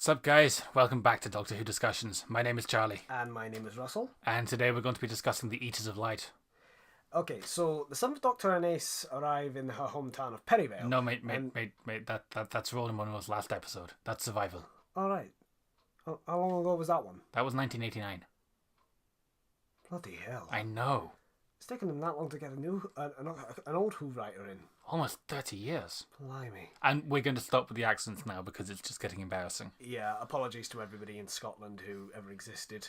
Sup guys, welcome back to Doctor Who Discussions. My name is Charlie. And my name is Russell. And today we're going to be discussing the Eaters of Light. Okay, so the 7th Doctor and Ace arrive in her hometown of Perivale. No, mate, that's Roland Monroe's last episode. That's Survival. Alright. How long ago was that one? That was 1989. Bloody hell. I know. It's taken them that long to get an old Who writer in. Almost 30 years. Blimey. And we're going to stop with the accents now because it's just getting embarrassing. Yeah, apologies to everybody in Scotland who ever existed.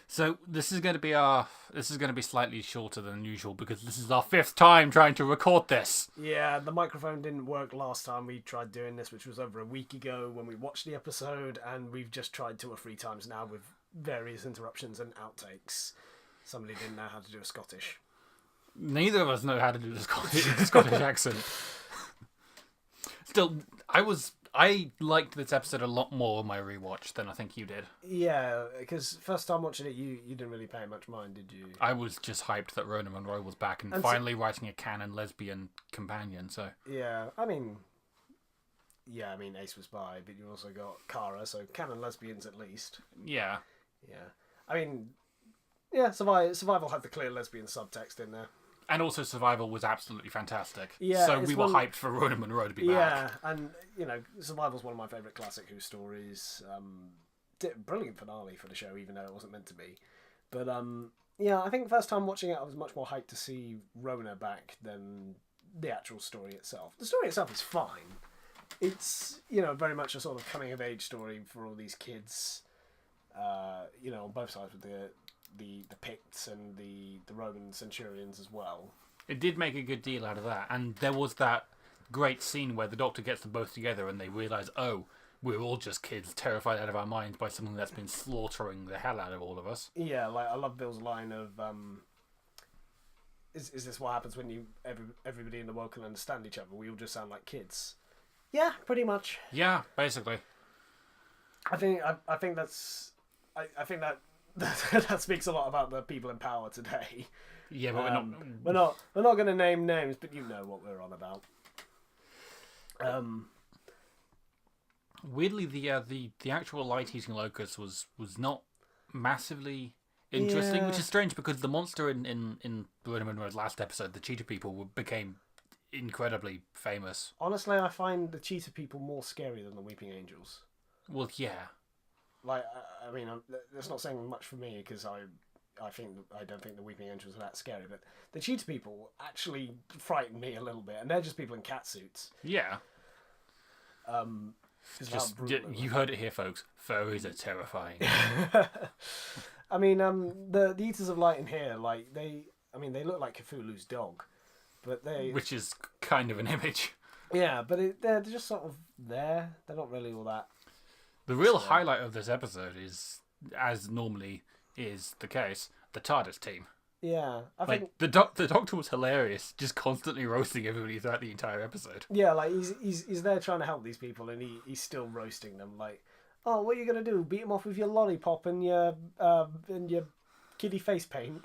So this is going to be slightly shorter than usual because this is our 5th time trying to record this. Yeah, the microphone didn't work last time we tried doing this, which was over a week ago when we watched the episode, and we've just tried 2 or 3 times now with various interruptions and outtakes. Somebody didn't know how to do a Scottish. Neither of us know how to do the Scottish accent. Still, I liked this episode a lot more on my rewatch than I think you did. Yeah, because first time watching it, you didn't really pay much mind, did you? I was just hyped that Rona Monroe was back and finally writing a canon lesbian companion. So yeah, I mean, Ace was bi, but you also got Kara, so canon lesbians at least. Yeah. I mean, yeah, Survival had the clear lesbian subtext in there. And also Survival was absolutely fantastic. Yeah, so we were hyped for Rona Monroe to be back. Yeah, and, Survival's one of my favourite classic Who stories. Brilliant finale for the show, even though it wasn't meant to be. But, I think first time watching it, I was much more hyped to see Rona back than the actual story itself. The story itself is fine. It's, very much a sort of coming-of-age story for all these kids, on both sides with the Picts and the Roman centurions as well. It did make a good deal out of that. And there was that great scene where the Doctor gets them both together and they realise, oh, we're all just kids terrified out of our minds by something that's been slaughtering the hell out of all of us. Yeah, I love Bill's line of, is this what happens when everybody in the world can understand each other? We all just sound like kids. Yeah, pretty much. Yeah, basically. I think that speaks a lot about the people in power today. Yeah, but we're not going to name names, but you know what we're on about. Weirdly, the actual light eating locust was not massively interesting, which is strange because the monster in Rona Monroe's last episode, the Cheetah People, became incredibly famous. Honestly, I find the Cheetah People more scary than the Weeping Angels. Well, yeah. That's not saying much for me because I don't think the Weeping Angels are that scary, but the Cheetah People actually frighten me a little bit, and they're just people in catsuits. Yeah. You heard it here, folks. Furries are terrifying. I mean, the Eaters of Light in here, they look like Cthulhu's dog, but which is kind of an image. Yeah, but they're just sort of there. They're not really all that. The real highlight of this episode is, as normally is the case, the TARDIS team. Yeah, I think the Doctor was hilarious, just constantly roasting everybody throughout the entire episode. Yeah, he's there trying to help these people, and he's still roasting them. Like, oh, what are you gonna do? Beat him off with your lollipop and your kiddie face paint?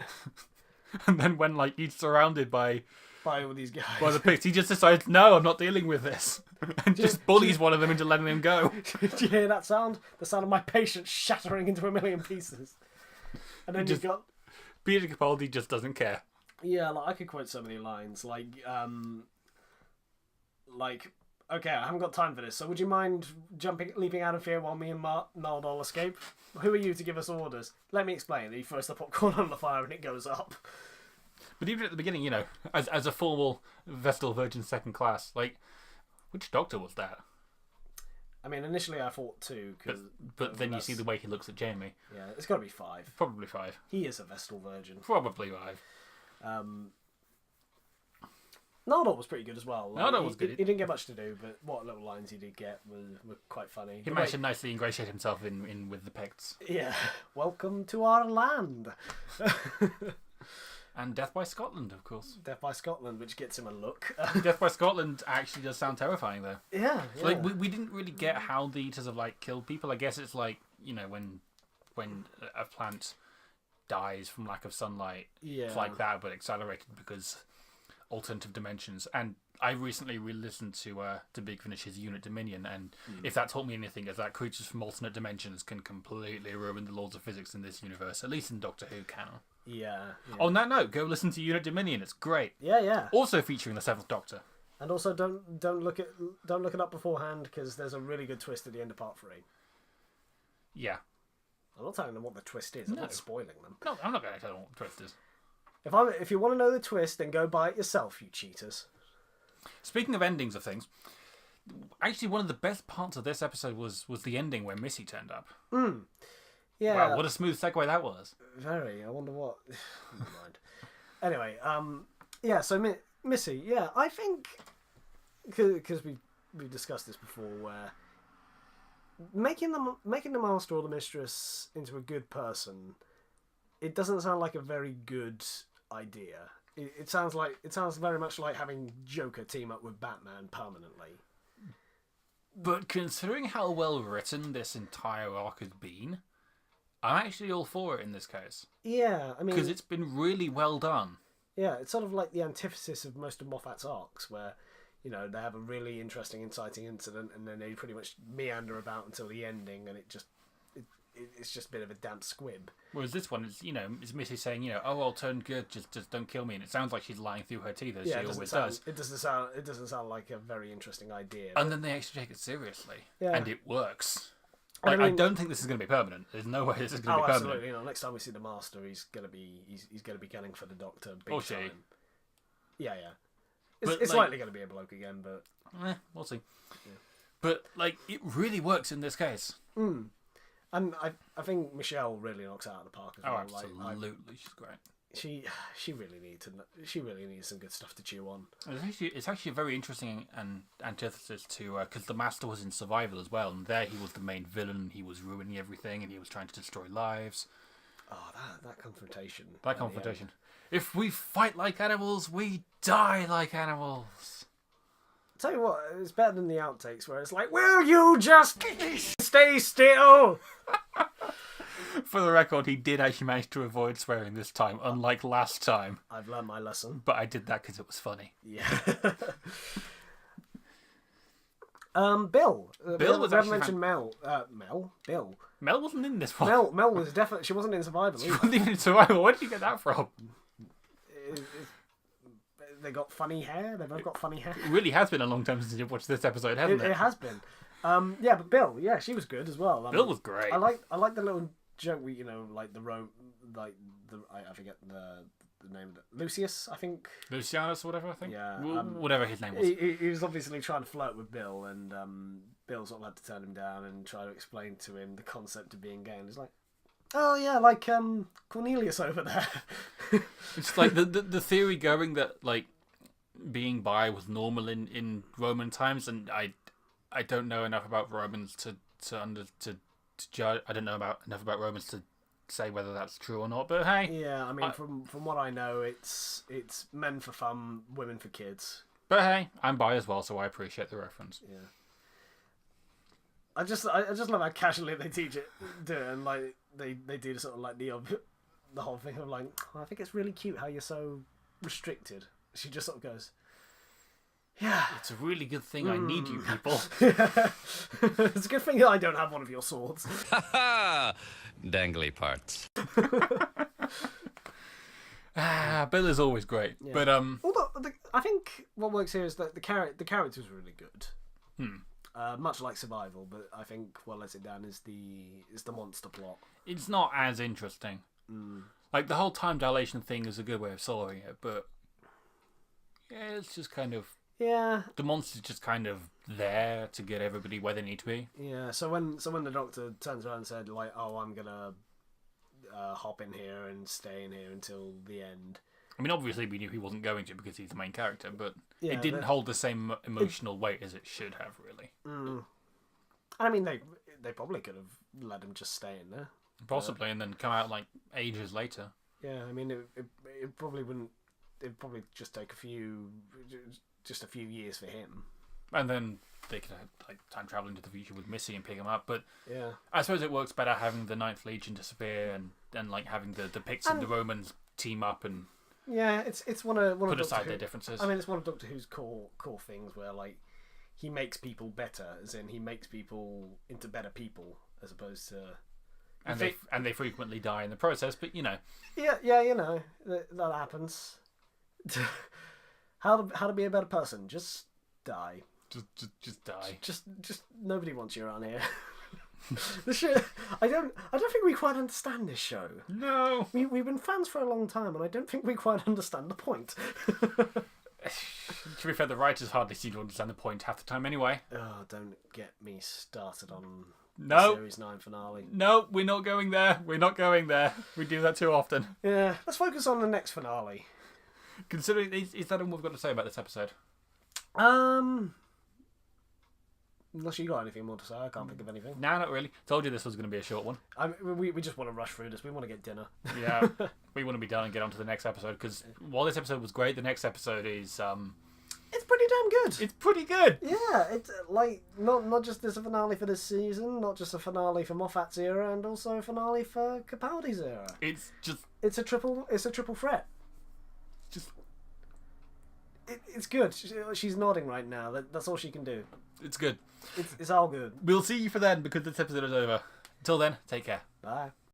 And then when he's surrounded by all these guys, by the Picts, he just decides, no, I'm not dealing with this, and just bullies one of them into letting him go. Did you hear that sound? The sound of my patience shattering into a million pieces. And then you've got Peter Capaldi just doesn't care. Yeah, I could quote so many lines, okay, I haven't got time for this, so would you mind leaping out of here while me and Naldol escape? Who are you to give us orders? Let me explain. He throws the popcorn on the fire and it goes up. But even at the beginning, as a formal Vestal Virgin second class, which Doctor was that? I mean, initially I thought 2. But then you see the way he looks at Jamie. Yeah, it's got to be 5. Probably 5. He is a Vestal Virgin. Probably 5. Nardole was pretty good as well. Nardole was good. He didn't get much to do, but what little lines he did get were quite funny. He managed to nicely ingratiate himself in with the Picts. Yeah. Welcome to our land. And Death by Scotland, of course. Death by Scotland, which gets him a look. Death by Scotland actually does sound terrifying, though. Yeah. So, we didn't really get how the Eaters of Light kill people. I guess it's when a plant dies from lack of sunlight. Yeah. It's like that, but accelerated because alternative dimensions. And I recently re-listened to Big Finish's Unit Dominion, and if that taught me anything, is that creatures from alternate dimensions can completely ruin the laws of physics in this universe, at least in Doctor Who canon. Yeah. On that note, go listen to Unit Dominion. It's great. Yeah. Also featuring the Seventh Doctor. And also don't look it up beforehand, because there's a really good twist at the end of part 3. Yeah. I'm not telling them what the twist is. I'm not spoiling them. No, I'm not going to tell them what the twist is. If you want to know the twist, then go buy it yourself, you cheaters. Speaking of endings of things, actually one of the best parts of this episode was the ending where Missy turned up. Yeah. Wow, what a smooth segue that was. Very. I wonder what. Never mind. Anyway, yeah. So Missy, yeah, I think because we discussed this before, where making the master or the mistress into a good person, it doesn't sound like a very good idea. It sounds very much like having Joker team up with Batman permanently. But considering how well written this entire arc has been, I'm actually all for it in this case. Yeah, I mean, because it's been really well done. Yeah, it's sort of like the antithesis of most of Moffat's arcs, where, you know, they have a really interesting, inciting incident, and then they pretty much meander about until the ending, and it's just a bit of a damp squib. Whereas this one is, it's Missy saying, oh, I'll turn good, just don't kill me, and it sounds like she's lying through her teeth, as she always does. It doesn't sound like a very interesting idea. And then they actually take it seriously, and it works. Like, I don't think this is going to be permanent. There's no way this is going to be permanent. Absolutely. Next time we see the Master, he's gonna be gunning for the Doctor big or time. She. Yeah. It's likely going to be a bloke again, but we'll see. Yeah. But it really works in this case. And I think Michelle really knocks it out of the park as well. Absolutely, she's great. She really needs some good stuff to chew on. It's actually a very interesting and antithesis to because the Master was in Survival as well, and there he was the main villain. He was ruining everything, and he was trying to destroy lives. Oh, that confrontation! That confrontation. If we fight like animals, we die like animals. Tell you what, it's better than the outtakes where it's like, "Will you just stay still?" For the record, he did actually manage to avoid swearing this time, unlike last time. I've learned my lesson. But I did that because it was funny. Yeah. Bill. Bill was actually mentioned Mel. Bill. Mel wasn't in this one. Mel was definitely. She wasn't in Survival. She wasn't even in Survival. Where did you get that from? They got funny hair. They both got funny hair. It really has been a long time since you've watched this episode, hasn't it? It has been. Yeah, but Bill. Yeah, she was good as well. Bill was great. I like the little joke. I forget the name of it. Lucius, I think. Lucianus or whatever, I think. Yeah. Whatever his name was. He was obviously trying to flirt with Bill, and Bill sort of had to turn him down and try to explain to him the concept of being gay. And he's like, "Oh yeah, like Cornelius over there." It's like the theory going that being bi was normal in Roman times, and I don't know enough about Romans to judge. I don't know enough about Romans to say whether that's true or not. But hey, yeah, I mean, from what I know, it's men for fun, women for kids. But hey, I'm bi as well, so I appreciate the reference. Yeah. I just love how casually they do it, and they do the sort of the whole thing of I think it's really cute how you're so restricted. She just sort of goes, yeah, it's a really good thing I need you people. It's a good thing that I don't have one of your swords. Dangly parts. Bill is always great, yeah. But although I think what works here is that the character's really good. Much like Survival, but I think what lets it down is the monster plot. It's not as interesting. The whole time dilation thing is a good way of solving it, but yeah, it's just kind of the monster's just kind of there to get everybody where they need to be. Yeah. So when the Doctor turns around and said "Oh, I'm gonna hop in here and stay in here until the end." I mean, obviously we knew he wasn't going to because he's the main character, but it didn't hold the same emotional weight as it should have, really. I mean, they probably could have let him just stay in there. Possibly, and then come out ages later. Yeah, I mean, it probably wouldn't. It'd probably just take a few years for him. And then they could have time travel into the future with Missy and pick him up. But yeah, I suppose it works better having the Ninth Legion disappear and having the Picts and the Romans team up and. Yeah, it's one of put Doctor aside Who. their differences. I mean, it's one of Doctor Who's core things where like he makes people better, as in he makes people into better people, as opposed to. and they frequently die in the process. But you know, Yeah, you know that happens. How to be a better person? Just die. just die. Just nobody wants you around here. The shit. I don't think we quite understand this show. No. We've been fans for a long time, and I don't think we quite understand the point. To be fair, the writers hardly seem to understand the point half the time anyway. Oh, don't get me started on No. the Series 9 finale. No, we're not going there. We're not going there. We do that too often. Yeah, let's focus on the next finale. Considering, is that all we've got to say about this episode? Unless you got anything more to say, I can't think of anything. No, not really. Told you this was going to be a short one. I mean, we just want to rush through this. We want to get dinner. Yeah, we want to be done and get on to the next episode, because while this episode was great, the next episode is It's pretty damn good. it's pretty good. Yeah, it's like not just this a finale for this season, not just a finale for Moffat's era, and also a finale for Capaldi's era. It's just It's a triple threat. It's good. She's nodding right now. That's all she can do. it's good. It's all good. We'll see you for then, because this episode is over. Until then, take care. Bye.